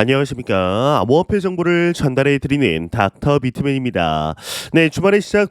안녕하십니까. 암호화폐 정보를 전달해 드리는 닥터 비트맨입니다. 네, 주말에 시작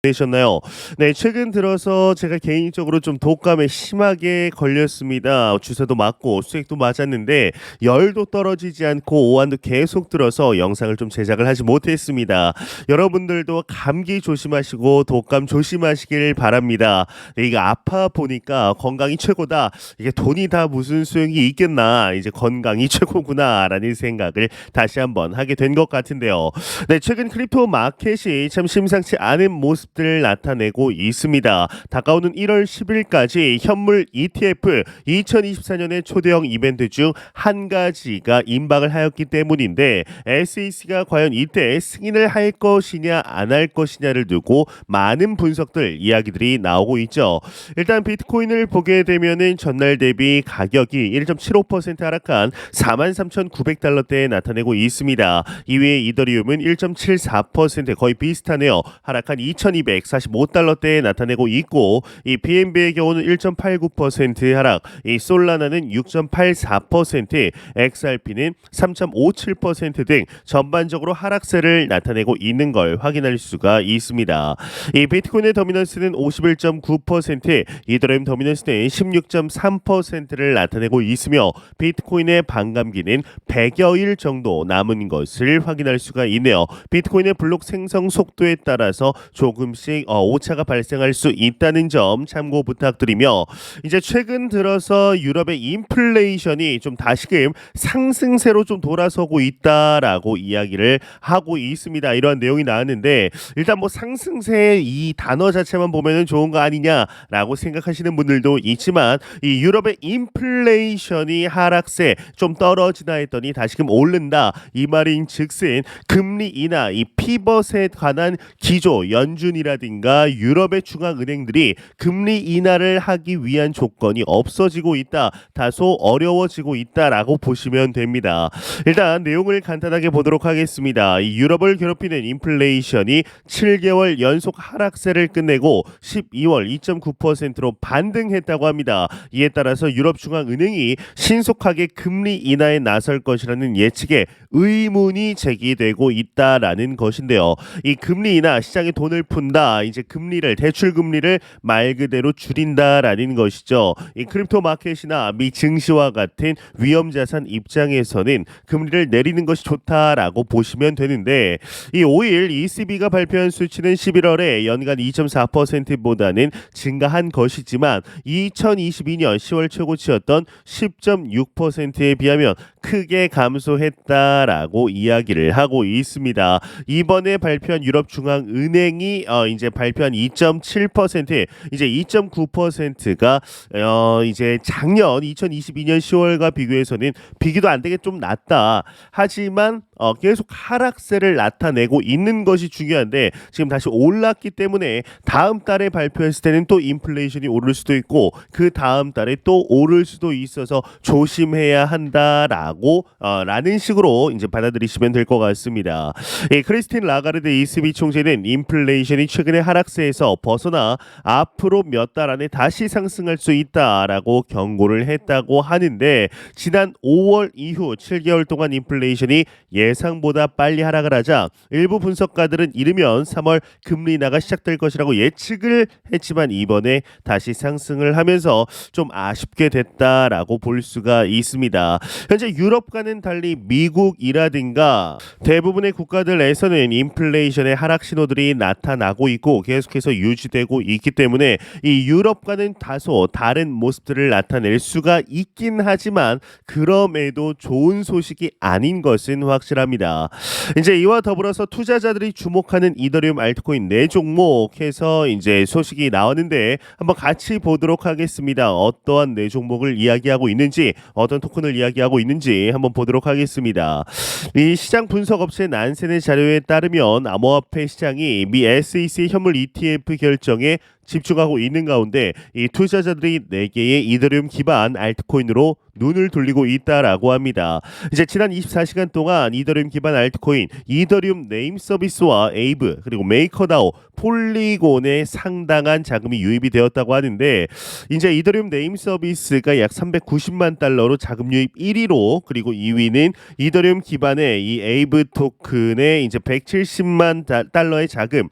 되셨나요? 네, 최근 들어서 제가 개인적으로 좀 독감에 심하게 걸렸습니다. 주사도 맞고 수액도 맞았는데 열도 떨어지지 않고 오한도 계속 들어서 영상을 좀 제작을 하지 못했습니다. 여러분들도 감기 조심하시고 독감 조심하시길 바랍니다. 네, 이거 아파 보니까 건강이 최고다. 이게 돈이 다 무슨 소용이 있겠나. 이제 건강이 최고구나라는 생각을 다시 한번 하게 된 것 같은데요. 네, 최근 크립토 마켓이 참 심상치 않은 모습들을 나타내고 있습니다. 다가오는 1월 10일까지 현물 ETF 2024년의 초대형 이벤트 중 한 가지가 임박을 하였기 때문인데 SEC가 과연 이때 승인을 할 것이냐 안 할 것이냐를 두고 많은 분석들 이야기들이 나오고 있죠. 일단 비트코인을 보게 되면은 전날 대비 가격이 1.75% 하락한 43,900달러대에 나타내고 있습니다. 이외에 이더리움은 1.74% 거의 비슷하네요. 하락한 2,245달러대에 나타내고 있고 이 BNB의 경우는 1.89% 하락, 이 솔라나는 6.84%, XRP는 3.57%등 전반적으로 하락세를 나타내고 있는 걸 확인할 수가 있습니다. 이 비트코인의 더미넌스는 51.9%, 이더리움 더미넌스는 16.3%를 나타내고 있으며 비트코인의 반감기는 100여일 정도 남은 것을 확인할 수가 있네요. 비트코인의 블록 생성 속도에 따라서 조금씩 오차가 발생할 수 있다는 점 참고 부탁드리며 이제 최근 들어서 유럽의 인플레이션이 좀 다시금 상승세로 좀 돌아서고 있다라고 이야기를 하고 있습니다. 이러한 내용이 나왔는데 일단 뭐 상승세 이 단어 자체만 보면은 좋은 거 아니냐라고 생각하시는 분들도 있지만 이 유럽의 인플레이션이 하락세 좀 떨어지나 했더니 다시금 오른다 이 말인 즉슨 금리 인하 이 피벗에 관한 기조 연준이라든가 유럽의 중앙은행들이 금리 인하를 하기 위한 조건이 없어지고 있다 다소 어려워지고 있다라고 보시면 됩니다. 일단 내용을 간단하게 보도록 하겠습니다. 이 유럽을 괴롭히는 인플레이션이 7개월 연속 하락세를 끝내고 12월 2.9%로 반등했다고 합니다. 이에 따라서 유럽 중앙은행이 신속하게 금리 인하에 나설 것이라는 예측에 의문이 제기되고 있다라는 것인데요. 이 금리 인하 시장에 돈을 푼다. 이제 금리를 대출 금리를 말 그대로 줄인다라는 것이죠. 이 크립토 마켓이나 미 증시와 같은 위험 자산 입장에서는 금리를 내리는 것이 좋다라고 보시면 되는데 이 5일 ECB가 발표한 수치는 11월에 연간 2.4%보다는 증가한 것이지만 2022년 10월 최고치였던 10.6%에 비하면 크게 감소했다라고 이야기를 하고 있습니다. 이번에 발표한 유럽 중앙 은행이 이제 발표한 2.7% 이제 2.9%가 이제 작년 2022년 10월과 비교해서는 비교도 안 되게 좀 낮다. 하지만 계속 하락세를 나타내고 있는 것이 중요한데 지금 다시 올랐기 때문에 다음 달에 발표했을 때는 또 인플레이션이 오를 수도 있고 그 다음 달에 또 오를 수도 있어서 조심해야 한다라고 라는 식으로 이제 받아들이시면 될 것 같습니다. 예, 크리스틴 라가르드 ECB 총재는 인플레이션이 최근의 하락세에서 벗어나 앞으로 몇 달 안에 다시 상승할 수 있다라고 경고를 했다고 하는데 지난 5월 이후 7개월 동안 인플레이션이 예상보다 빨리 하락을 하자 일부 분석가들은 이르면 3월 금리 인하가 시작될 것이라고 예측을 했지만 이번에 다시 상승을 하면서 좀 아쉽게 됐다라고 볼 수가 있습니다. 현재 유럽과는 달리 미국이라든가 대부분의 국가들에서는 인플레이션의 하락 신호들이 나타나고 있고 계속해서 유지되고 있기 때문에 이 유럽과는 다소 다른 모습들을 나타낼 수가 있긴 하지만 그럼에도 좋은 소식이 아닌 것은 확실합니다. 이제 이와 더불어서 투자자들이 주목하는 이더리움 알트코인 4종목 해서 이제 소식이 나왔는데 한번 같이 보도록 하겠습니다. 어떠한 4종목을 이야기하고 있는지 어떤 토큰을 이야기하고 있는지 한번 보도록 하겠습니다. 이 시장 분석 업체 난센의 자료에 따르면 암호화폐 시장이 미 SEC 현물 ETF 결정에 집중하고 있는 가운데 이 투자자들이 4개의 이더리움 기반 알트코인으로 눈을 돌리고 있다라고 합니다. 이제 지난 24시간 동안 이더리움 기반 알트코인 이더리움 네임 서비스와 에이브 그리고 메이커다오 폴리곤에 상당한 자금이 유입이 되었다고 하는데 이제 이더리움 네임 서비스가 약 390만 달러로 자금 유입 1위로 그리고 2위는 이더리움 기반의 이 에이브 토큰의 이제 170만 달러의 자금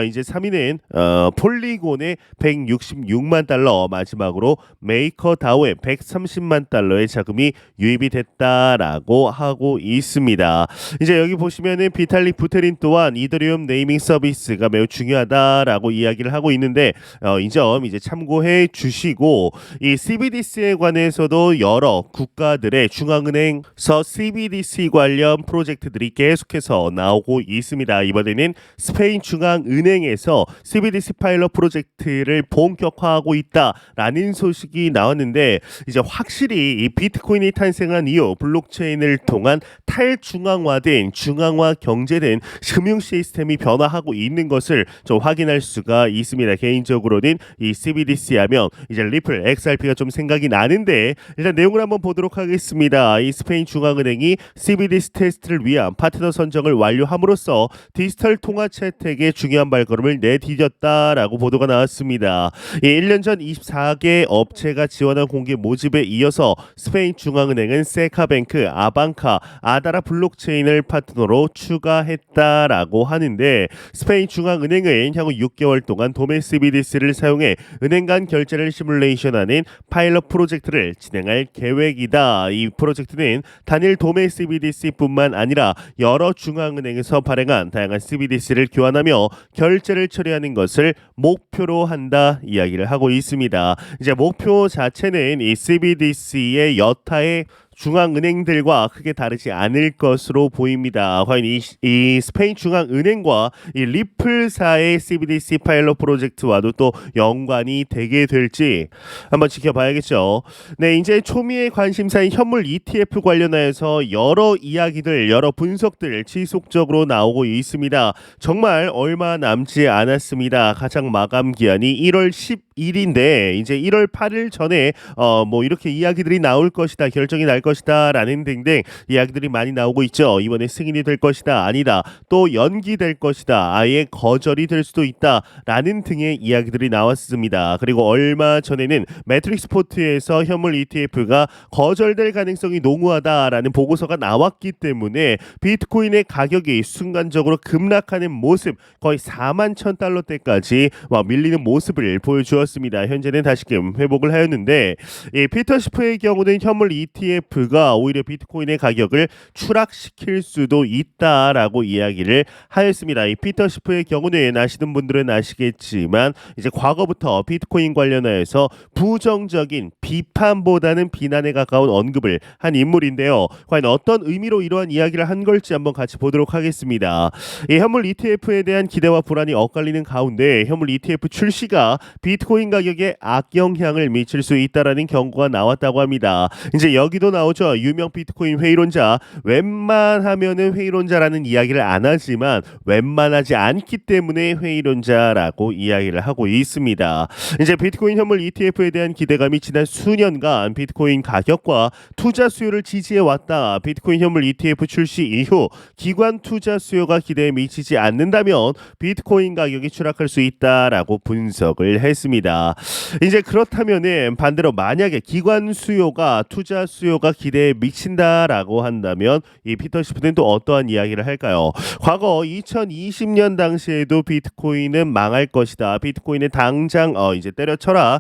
이제 3위는 폴리곤의 166만 달러 마지막으로 메이커다오의 130만 달러의 자금이 유입이 됐다라고 하고 있습니다. 이제 여기 보시면은 비탈릭 부테린 또한 이더리움 네이밍 서비스가 매우 중요하다라고 이야기를 하고 있는데 이 점 이제 참고해 주시고 이 CBDC에 관해서도 여러 국가들의 중앙은행서 CBDC 관련 프로젝트들이 계속해서 나오고 있습니다. 이번에는 스페인 중앙은행에서 CBDC 파일럿 프로젝트를 본격화하고 있다라는 소식이 나왔는데 이제 확실히 이 비트코인이 탄생한 이후 블록체인을 통한 탈중앙화된 중앙화 경제된 금융 시스템이 변화하고 있는 것을 좀 확인할 수가 있습니다. 개인적으로는 이 CBDC 하면 이제 리플, XRP가 좀 생각이 나는데 일단 내용을 한번 보도록 하겠습니다. 이 스페인 중앙은행이 CBDC 테스트를 위한 파트너 선정을 완료함으로써 디지털 통화 채택에 중요한 발걸음을 내디뎠다라고 보도가 나왔습니다. 1년 전 24개 업체가 지원한 공개 모집에 이어서 스페인 중앙은행은 세카뱅크, 아방카, 아다라 블록체인을 파트너로 추가했다라고 하는데 스페인 중앙은행은 향후 6개월 동안 도메 CBDC를 사용해 은행 간 결제를 시뮬레이션하는 파일럿 프로젝트를 진행할 계획이다. 이 프로젝트는 단일 도메 CBDC뿐만 아니라 여러 중앙은행에서 발행한 다양한 CBDC를 교환하며 결제를 처리하는 것을 목표로 한다 이야기를 하고 있습니다. 이제 목표 자체는 이 CBDC의 여타의 중앙은행들과 크게 다르지 않을 것으로 보입니다. 과연 이 스페인 중앙은행과 이 리플사의 CBDC 파일럿 프로젝트와도 또 연관이 되게 될지 한번 지켜봐야겠죠. 네, 이제 초미의 관심사인 현물 ETF 관련해서 여러 이야기들, 여러 분석들 지속적으로 나오고 있습니다. 정말 얼마 남지 않았습니다. 가장 마감 기한이 1월 10일인데 이제 1월 8일 전에 뭐 이렇게 이야기들이 나올 것이다, 결정이 날 것이다 라는 등등 이야기들이 많이 나오고 있죠. 이번에 승인이 될 것이다, 아니다, 또 연기될 것이다, 아예 거절이 될 수도 있다 라는 등의 이야기들이 나왔습니다. 그리고 얼마 전에는 매트릭스 포트에서 현물 ETF가 거절될 가능성이 농후하다라는 보고서가 나왔기 때문에 비트코인의 가격이 순간적으로 급락하는 모습, 거의 4만 1,000달러대까지 밀리는 모습을 보여주었습니다. 현재는 다시금 회복을 하였는데 이 피터 시프의 경우는 현물 ETF가 오히려 비트코인의 가격을 추락시킬 수도 있다라고 이야기를 하였습니다. 이 피터 시프의 경우는 아시는 분들은 아시겠지만 이제 과거부터 비트코인 관련해서 부정적인 비판보다는 비난에 가까운 언급을 한 인물인데요. 과연 어떤 의미로 이러한 이야기를 한 걸지 한번 같이 보도록 하겠습니다. 이 현물 ETF에 대한 기대와 불안이 엇갈리는 가운데 현물 ETF 출시가 비트코인 가격에 악영향을 미칠 수 있다라는 경고가 나왔다고 합니다. 이제 여기도 나오죠. 유명 비트코인 회의론자, 웬만하면은 회의론자라는 이야기를 안 하지만 웬만하지 않기 때문에 회의론자라고 이야기를 하고 있습니다. 이제 비트코인 현물 ETF에 대한 기대감이 지난 수년간 비트코인 가격과 투자 수요를 지지해 왔다. 비트코인 현물 ETF 출시 이후 기관 투자 수요가 기대에 미치지 않는다면 비트코인 가격이 추락할 수 있다라고 분석을 했습니다. 이제 그렇다면은 반대로 만약에 기관 수요가 투자 수요가 기대에 미친다라고 한다면 이 피터 시프는 또 어떠한 이야기를 할까요? 과거 2020년 당시에도 비트코인은 망할 것이다. 비트코인은 당장 이제 때려쳐라.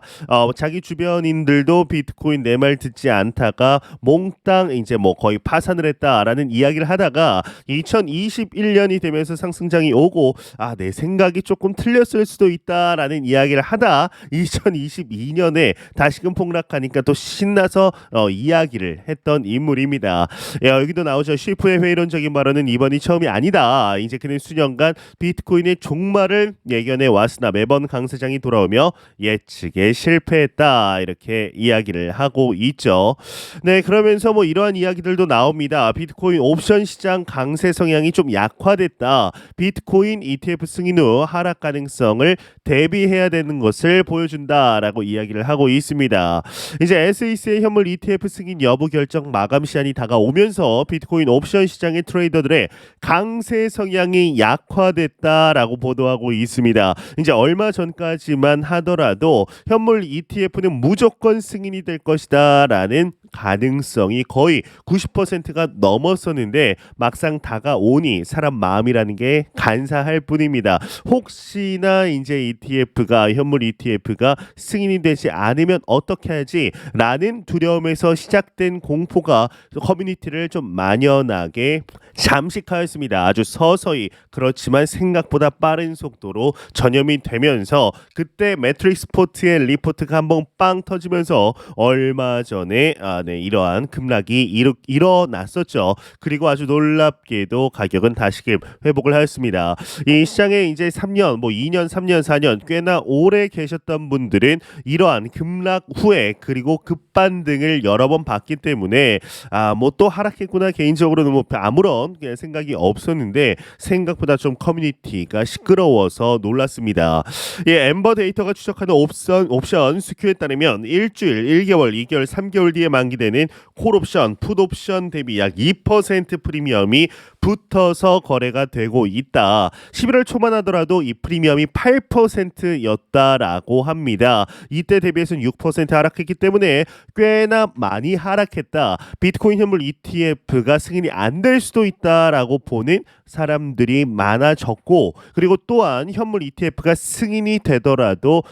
자기 주변인들도 비트코인 내 말 듣지 않다가 몽땅 이제 뭐 거의 파산을 했다라는 이야기를 하다가 2021년이 되면서 상승장이 오고 내 생각이 조금 틀렸을 수도 있다라는 이야기를 하다 2022년에 다시금 폭락하니까 또 신나서 이야기를 했던 인물입니다. 여기도 나오죠. 슈프의 회의론적인 발언은 이번이 처음이 아니다. 이제 그는 수년간 비트코인의 종말을 예견해 왔으나 매번 강 사장이 돌아오며 예측에 실패했다. 이렇게 이야기를 하고 있죠. 네, 그러면서 뭐 이러한 이야기들도 나옵니다. 비트코인 옵션 시장 강세 성향이 좀 약화됐다. 비트코인 ETF 승인 후 하락 가능성을 대비해야 되는 것을 보여준다라고 이야기를 하고 있습니다. 이제 SEC의 현물 ETF 승인 여부 결정 마감 시한이 다가오면서 비트코인 옵션 시장의 트레이더들의 강세 성향이 약화됐다라고 보도하고 있습니다. 이제 얼마 전까지만 하더라도 현물 ETF는 무조건 승인이 될 것이다라는 가능성이 거의 90%가 넘었었는데 막상 다가오니 사람 마음이라는 게 간사할 뿐입니다. 혹시나 이제 ETF가 현물 ETF가 승인이 되지 않으면 어떻게 하지라는 두려움에서 시작된 공포가 커뮤니티를 좀 만연하게 잠식하였습니다. 아주 서서히 그렇지만 생각보다 빠른 속도로 전염이 되면서 그때 매트릭스 포트의 리포트가 한번 빵 터지면서 얼마 전에 이러한 급락이 일어났었죠. 그리고 아주 놀랍게도 가격은 다시금 회복을 하였습니다. 이 시장에 이제 3년, 2년, 3년, 4년 꽤나 오래 계셨던 분들은 이러한 급락 후에 그리고 급반등을 여러 번 봤기 때문에 또 하락했구나 개인적으로는 아무런 생각이 없었는데 생각보다 좀 커뮤니티가 시끄러워서 놀랐습니다. 엠버 데이터가 추적하는 옵션 스큐에 따르면 일주일, 1개월, 2개월, 3개월 뒤에 만기되는 콜옵션, 풋옵션 대비 약 2% 프리미엄이 붙어서 거래가 되고 있다. 11월 초만 하더라도 이 프리미엄이 8%였다라고 합니다. 이때 대비해서는 6% 하락했기 때문에 꽤나 많이 하락했다. 비트코인 현물 ETF가 승인이 안 될 수도 있다라고 보는 사람들이 많아졌고 그리고 또한 현물 ETF가 승인이 되더라도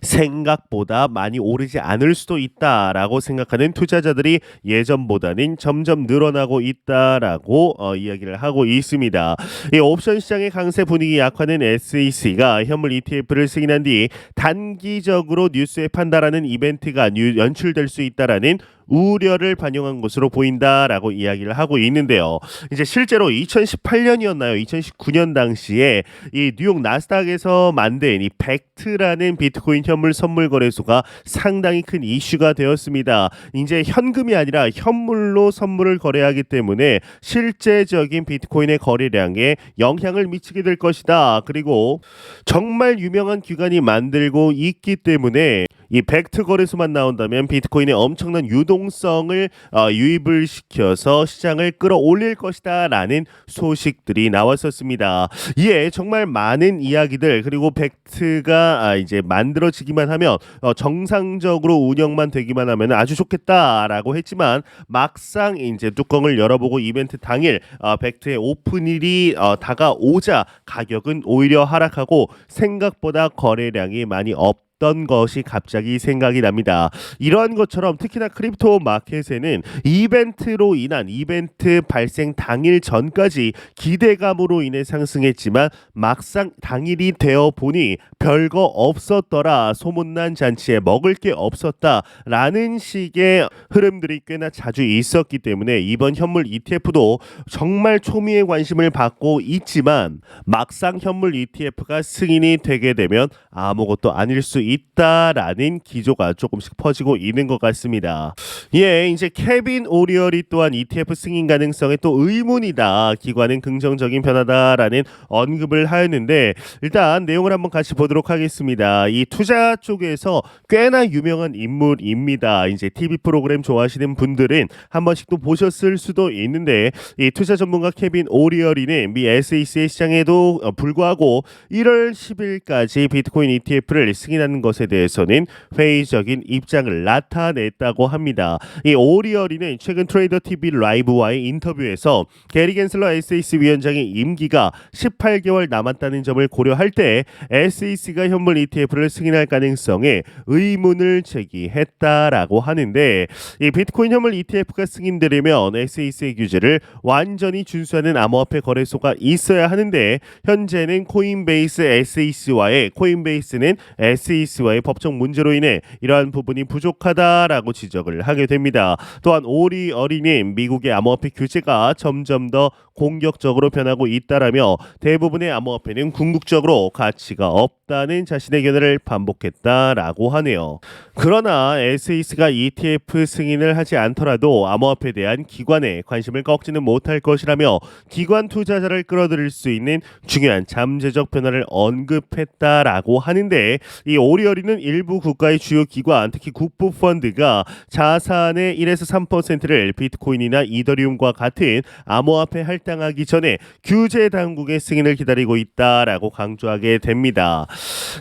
생각보다 많이 오르지 않을 수도 있다라고 생각하는 투자자들이 예전보다는 점점 늘어나고 있다라고 이야기를 하고 있습니다. 이 옵션 시장의 강세 분위기 약화는 SEC가 현물 ETF를 승인한 뒤 단기적으로 뉴스에 판다라는 이벤트가 연출될 수 있다라는 우려를 반영한 것으로 보인다라고 이야기를 하고 있는데요. 이제 실제로 2018년이었나요? 2019년 당시에 이 뉴욕 나스닥에서 만든 이 벡트라는 비트코인 현물 선물 거래소가 상당히 큰 이슈가 되었습니다. 이제 현금이 아니라 현물로 선물을 거래하기 때문에 실제적인 비트코인의 거래량에 영향을 미치게 될 것이다. 그리고 정말 유명한 기관이 만들고 있기 때문에 이 벡트 거래소만 나온다면 비트코인의 엄청난 유동성을 유입을 시켜서 시장을 끌어올릴 것이다 라는 소식들이 나왔었습니다. 이에 정말 많은 이야기들 그리고 벡트가 이제 만들어지기만 하면 정상적으로 운영만 되기만 하면 아주 좋겠다라고 했지만 막상 이제 뚜껑을 열어보고 이벤트 당일 벡트의 오픈일이 다가오자 가격은 오히려 하락하고 생각보다 거래량이 많이 없던 것이 갑자기 생각이 납니다. 이러한 것처럼 특히나 크립토 마켓에는 이벤트로 인한 이벤트 발생 당일 전까지 기대감으로 인해 상승했지만 막상 당일이 되어 보니 별거 없었더라, 소문난 잔치에 먹을 게 없었다라는 식의 흐름들이 꽤나 자주 있었기 때문에 이번 현물 ETF도 정말 초미의 관심을 받고 있지만 막상 현물 ETF가 승인이 되게 되면 아무것도 아닐 수 있다라는 기조가 조금씩 퍼지고 있는 것 같습니다. 이제 케빈 오리얼이 또한 ETF 승인 가능성에 또 의문이다, 기관은 긍정적인 변화다라는 언급을 하였는데 일단 내용을 한번 같이 보도록 하겠습니다. 이 투자 쪽에서 꽤나 유명한 인물입니다. 이제 TV 프로그램 좋아하시는 분들은 한 번씩 또 보셨을 수도 있는데 이 투자 전문가 케빈 오리얼이는 미 SEC의 시장에도 불구하고 1월 10일까지 비트코인 ETF를 승인하는 것에 대해서는 회의적인 입장을 나타냈다고 합니다. 이 오리얼이는 최근 트레이더 TV 라이브와의 인터뷰에서 게리 겐슬러 SEC 위원장의 임기가 18개월 남았다는 점을 고려할 때 SEC가 현물 ETF를 승인할 가능성에 의문을 제기했다라고 하는데 이 비트코인 현물 ETF가 승인되려면 SEC의 규제를 완전히 준수하는 암호화폐 거래소가 있어야 하는데 현재는 코인베이스 SEC와의 코인베이스는 SEC SEC와의 법적 문제로 인해 이러한 부분이 부족하다라고 지적을 하게 됩니다. 또한 오리 어린이 미국의 암호화폐 규제가 점점 더 공격적으로 변하고 있다라며 대부분의 암호화폐는 궁극적으로 가치가 없다는 자신의 견해를 반복했다라고 하네요. 그러나 SEC가 ETF 승인을 하지 않더라도 암호화폐에 대한 기관의 관심을 꺾지는 못할 것이라며 기관 투자자를 끌어들일 수 있는 중요한 잠재적 변화를 언급했다라고 하는데, 이 오리어리는 일부 국가의 주요 기관, 특히 국부 펀드가 자산의 1에서 3%를 비트코인이나 이더리움과 같은 암호화폐 할당하기 전에 규제 당국의 승인을 기다리고 있다라고 강조하게 됩니다.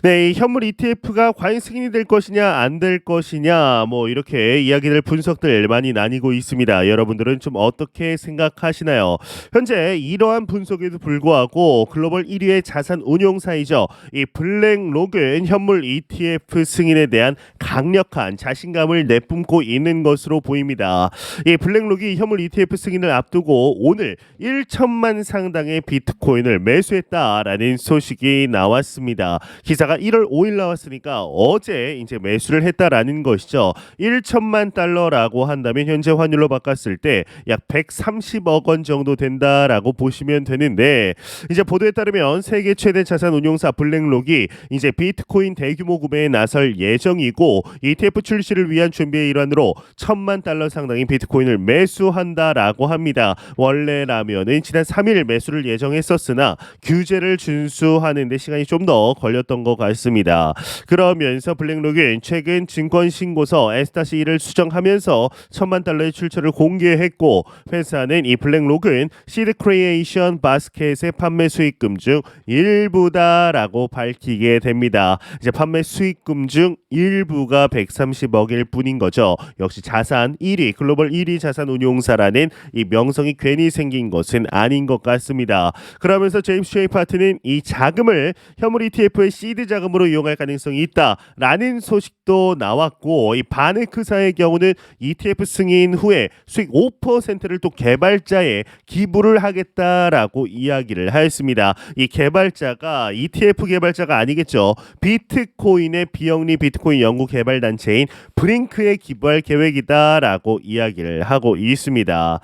네, 이 현물 ETF가 과연 승인이 될 것이냐 안 될 것이냐 뭐 이렇게 이야기들 분석들 많이 나뉘고 있습니다. 여러분들은 좀 어떻게 생각하시나요? 현재 이러한 분석에도 불구하고 글로벌 1위의 자산 운용사이죠. 이 블랙록은 현물 ETF 승인에 대한 강력한 자신감을 내뿜고 있는 것으로 보입니다. 이 블랙록이 현물 ETF 승인을 앞두고 오늘 1천만 상당의 비트코인을 매수했다라는 소식이 나왔습니다. 기사가 1월 5일 나왔으니까 어제 이제 매수를 했다라는 것이죠. 1천만 달러라고 한다면 현재 환율로 바꿨을 때 약 130억 원 정도 된다라고 보시면 되는데, 이제 보도에 따르면 세계 최대 자산 운용사 블랙록이 이제 비트코인 대규모 구매에 나설 예정이고 ETF 출시를 위한 준비의 일환으로 1,000만 달러 상당의 비트코인을 매수한다라고 합니다. 원래라면은 지난 3일 매수를 예정했었으나 규제를 준수하는 데 시간이 좀 더 걸렸던 것 같습니다. 그러면서 블랙록은 최근 증권 신고서 S-1을 수정하면서 1,000만 달러의 출처를 공개했고, 회사는 이 블랙록은 시드 크리에이션 바스켓의 판매 수익금 중 일부다라고 밝히게 됩니다. 이제 판매 수익금 중 일부가 130억일 뿐인 거죠. 역시 자산 1위, 글로벌 1위 자산 운용사라는 이 명성이 괜히 생긴 것은 아닌 것 같습니다. 그러면서 제임스 쉐이 파트는 이 자금을 현물 ETF의 시드 자금으로 이용할 가능성이 있다라는 소식도 나왔고, 이 바네크사의 경우는 ETF 승인 후에 수익 5%를 또 개발자에 기부를 하겠다라고 이야기를 하였습니다. 이 개발자가 ETF 개발자가 아니겠죠. 비트코인의 비영리 비트코인 연구 개발 단체인 브링크에 기부할 계획이다라고 이야기를 하고 있습니다.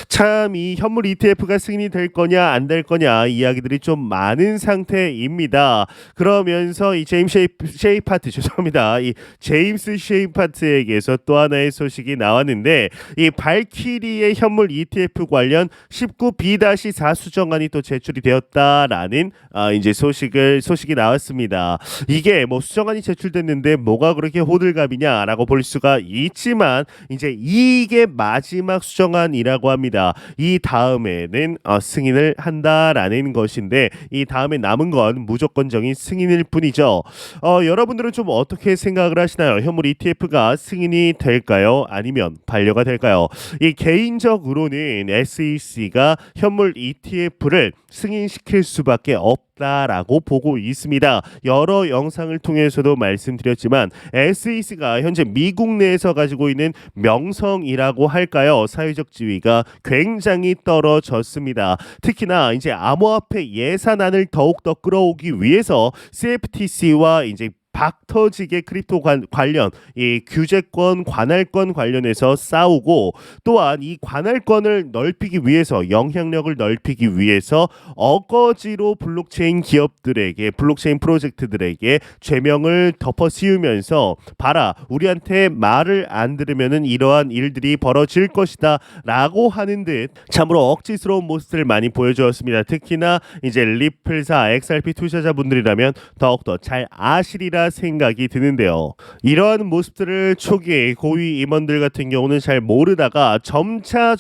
참 이 현물 ETF가 승인이 될 거냐 안 될 거냐 이야기들이 좀 많은 상태입니다. 그러면서 이 제임스 쉐이파트 죄송합니다. 이 제임스 쉐이파트에게서 또 하나의 소식이 나왔는데, 이 발키리의 현물 ETF 관련 19B-4 수정안이 또 제출이 되었다라는 이제 소식이 나왔습니다. 이게 뭐 수정안이 제출됐는데 뭐가 그렇게 호들갑이냐라고 볼 수가 있지만, 이제 이게 마지막 수정안이라고 합니다. 이 다음에는 승인을 한다라는 것인데, 이 다음에 남은 건 무조건적인 승인일 뿐이죠. 여러분들은 좀 어떻게 생각을 하시나요? 현물 ETF가 승인이 될까요? 아니면 반려가 될까요? 이 개인적으로는 SEC가 현물 ETF를 승인시킬 수밖에 없다라고 보고 있습니다. 여러 영상을 통해서도 말씀드렸지만 SEC가 현재 미국 내에서 가지고 있는 명성이라고 할까요? 사회적 지위가 굉장히 떨어졌습니다. 특히나 이제 암호화폐 예산안을 더욱더 끌어오기 위해서 CFTC와 이제 박터지게 크립토 관련 이 규제권 관할권 관련해서 싸우고, 또한 이 관할권을 넓히기 위해서 영향력을 넓히기 위해서 어거지로 블록체인 기업들에게 블록체인 프로젝트들에게 죄명을 덮어 씌우면서 봐라 우리한테 말을 안 들으면은 이러한 일들이 벌어질 것이다 라고 하는 듯 참으로 억지스러운 모습을 많이 보여주었습니다. 특히나 이제 리플사 XRP 투자자분들이라면 더욱더 잘 아시리라 생각이 드는데요. 이러한 모습들을 초기에 고위 임원들 같은 경우는 잘 모르다가 점차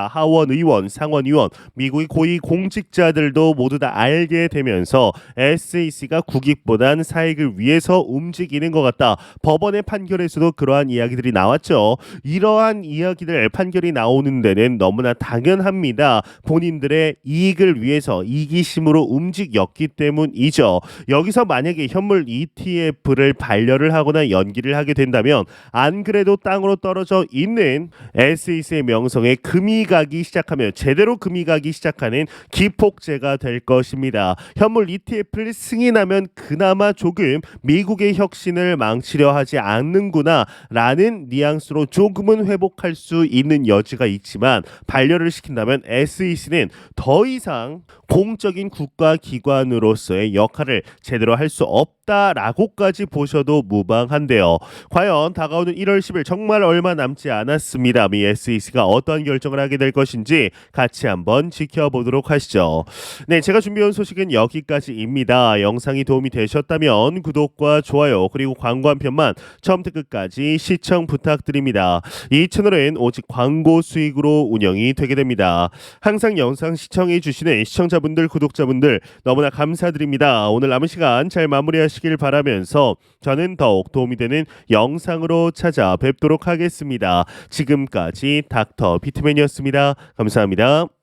하원 의원, 상원 의원, 미국의 고위 공직자들도 모두 다 알게 되면서 SEC가 국익보단 사익을 위해서 움직이는 것 같다. 법원의 판결에서도 그러한 이야기들이 나왔죠. 이러한 이야기들 판결이 나오는 데는 너무나 당연합니다. 본인들의 이익을 위해서 이기심으로 움직였기 때문이죠. 여기서 만약에 현물 ETF ETF를 반려를 하거나 연기를 하게 된다면 안 그래도 땅으로 떨어져 있는 SEC의 명성에 금이 가기 시작하면 제대로 금이 가기 시작하는 기폭제가 될 것입니다. 현물 ETF를 승인하면 그나마 조금 미국의 혁신을 망치려 하지 않는구나 라는 뉘앙스로 조금은 회복할 수 있는 여지가 있지만 반려를 시킨다면 SEC는 더 이상 공적인 국가기관으로서의 역할을 제대로 할 수 없다라고까지 보셔도 무방한데요. 과연 다가오는 1월 10일 정말 얼마 남지 않았습니다. 미 SEC가 어떠한 결정을 하게 될 것인지 같이 한번 지켜보도록 하시죠. 네, 제가 준비한 소식은 여기까지입니다. 영상이 도움이 되셨다면 구독과 좋아요 그리고 광고 한 편만 처음부터 끝까지 시청 부탁드립니다. 이 채널은 오직 광고 수익으로 운영이 되게 됩니다. 항상 영상 시청해 주시는 시청자분들 구독자분들 너무나 감사드립니다. 오늘 남은 시간 잘 마무리하시길 바라면서 저는 더욱 도움이 되는 영상으로 찾아뵙도록 하겠습니다. 지금까지 닥터 비트맨이었습니다. 감사합니다.